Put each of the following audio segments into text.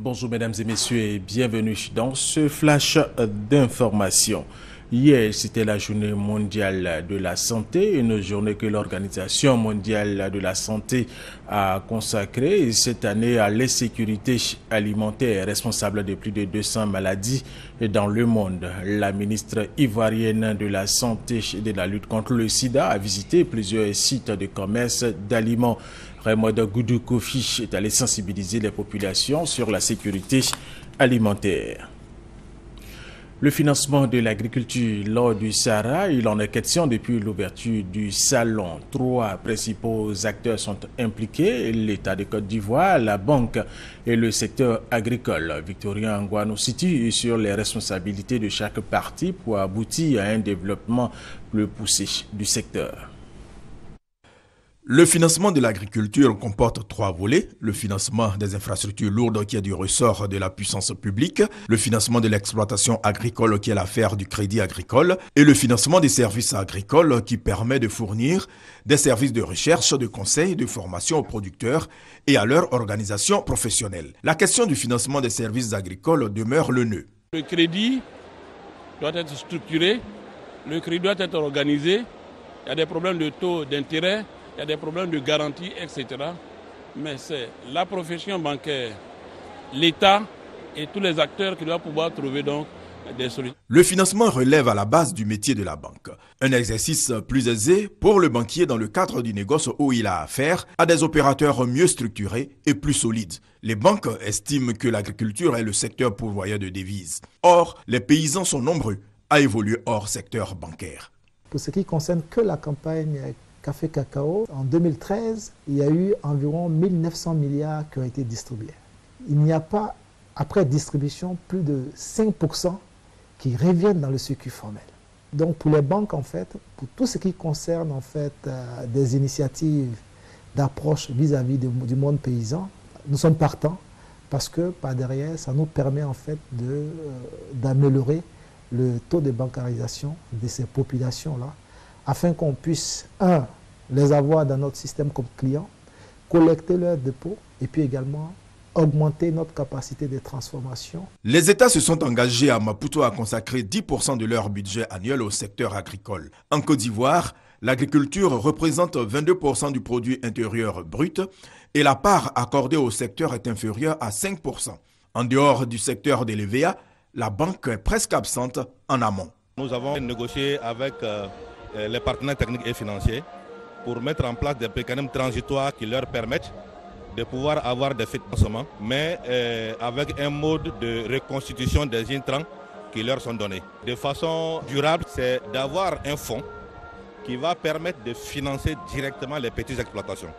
Bonjour mesdames et messieurs et bienvenue dans ce flash d'information. Hier, c'était la journée mondiale de la santé, une journée que l'Organisation mondiale de la santé a consacrée cette année à l'insécurité alimentaire responsable de plus de 200 maladies dans le monde. La ministre ivoirienne de la Santé et de la lutte contre le sida a visité plusieurs sites de commerce d'aliments. Raymond Goudou Kofi est allé sensibiliser les populations sur la sécurité alimentaire. Le financement de l'agriculture lors du Sahara, il en est question depuis l'ouverture du salon. 3 principaux acteurs sont impliqués, l'État de Côte d'Ivoire, la banque et le secteur agricole. Victorien Ngwa nous situe sur les responsabilités de chaque partie pour aboutir à un développement plus poussé du secteur. Le financement de l'agriculture comporte 3 volets. Le financement des infrastructures lourdes qui est du ressort de la puissance publique, le financement de l'exploitation agricole qui est l'affaire du crédit agricole et le financement des services agricoles qui permet de fournir des services de recherche, de conseil, de formation aux producteurs et à leur organisation professionnelle. La question du financement des services agricoles demeure le nœud. Le crédit doit être structuré, le crédit doit être organisé, il y a des problèmes de taux d'intérêt, il y a des problèmes de garantie, etc. Mais c'est la profession bancaire, l'État et tous les acteurs qui doivent pouvoir trouver donc des solutions. Le financement relève à la base du métier de la banque. Un exercice plus aisé pour le banquier dans le cadre du négoce où il a affaire à des opérateurs mieux structurés et plus solides. Les banques estiment que l'agriculture est le secteur pourvoyeur de devises. Or, les paysans sont nombreux à évoluer hors secteur bancaire. Pour ce qui concerne que la campagne Café Cacao, en 2013, il y a eu environ 1900 milliards qui ont été distribués. Il n'y a pas, après distribution, plus de 5% qui reviennent dans le circuit formel. Donc pour les banques, en fait, pour tout ce qui concerne en fait, des initiatives d'approche vis-à-vis du monde paysan, nous sommes partants parce que par derrière, ça nous permet en fait d'améliorer le taux de bancarisation de ces populations-là, afin qu'on puisse, les avoir dans notre système comme clients, collecter leurs dépôts et puis également augmenter notre capacité de transformation. Les États se sont engagés à Maputo à consacrer 10% de leur budget annuel au secteur agricole. En Côte d'Ivoire, l'agriculture représente 22% du produit intérieur brut et la part accordée au secteur est inférieure à 5%. En dehors du secteur de l'EVA, la banque est presque absente en amont. Nous avons négocié avec les partenaires techniques et financiers pour mettre en place des mécanismes transitoires qui leur permettent de pouvoir avoir des financements, mais avec un mode de reconstitution des intrants qui leur sont donnés. De façon durable, c'est d'avoir un fonds qui va permettre de financer directement les petites exploitations.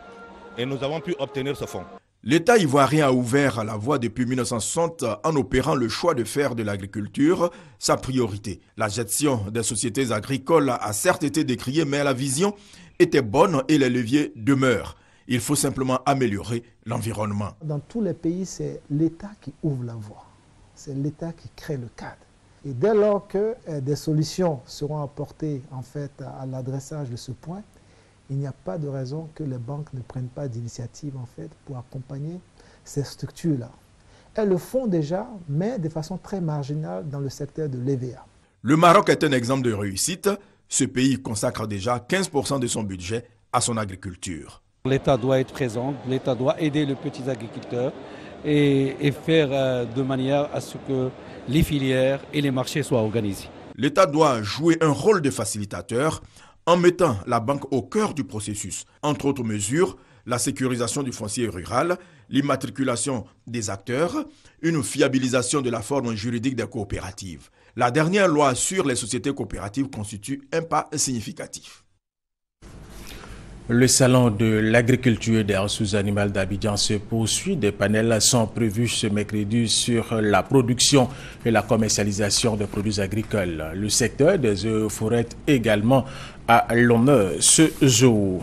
Et nous avons pu obtenir ce fonds. L'État ivoirien a ouvert la voie depuis 1960 en opérant le choix de faire de l'agriculture sa priorité. La gestion des sociétés agricoles a certes été décriée, mais la vision était bonne et les leviers demeurent. Il faut simplement améliorer l'environnement. Dans tous les pays, c'est l'État qui ouvre la voie. C'est l'État qui crée le cadre. Et dès lors que des solutions seront apportées en fait, à l'adressage de ce point, il n'y a pas de raison que les banques ne prennent pas d'initiative en fait, pour accompagner ces structures-là. Elles le font déjà, mais de façon très marginale dans le secteur de l'EVA. Le Maroc est un exemple de réussite. Ce pays consacre déjà 15% de son budget à son agriculture. L'État doit être présent, l'État doit aider les petits agriculteurs et faire de manière à ce que les filières et les marchés soient organisés. L'État doit jouer un rôle de facilitateur en mettant la banque au cœur du processus. Entre autres mesures, la sécurisation du foncier rural, l'immatriculation des acteurs, une fiabilisation de la forme juridique des coopératives. La dernière loi sur les sociétés coopératives constitue un pas significatif. Le salon de l'agriculture et des ressources animales d'Abidjan se poursuit. Des panels sont prévus ce mercredi sur la production et la commercialisation des produits agricoles. Le secteur des œufs forêts également à l'honneur ce jour.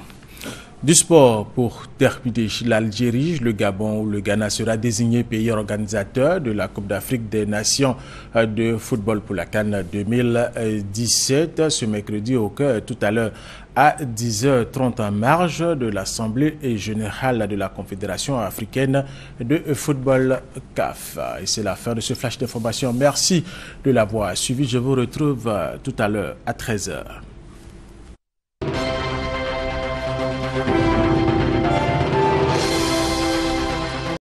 Du sport pour terminer, l'Algérie, le Gabon ou le Ghana sera désigné pays organisateur de la Coupe d'Afrique des Nations de football pour la CAN 2017 ce mercredi au cœur tout à l'heure à 10h30 en marge de l'Assemblée générale de la Confédération africaine de football CAF. Et c'est la fin de ce flash d'information. Merci de l'avoir suivi. Je vous retrouve tout à l'heure à 13h.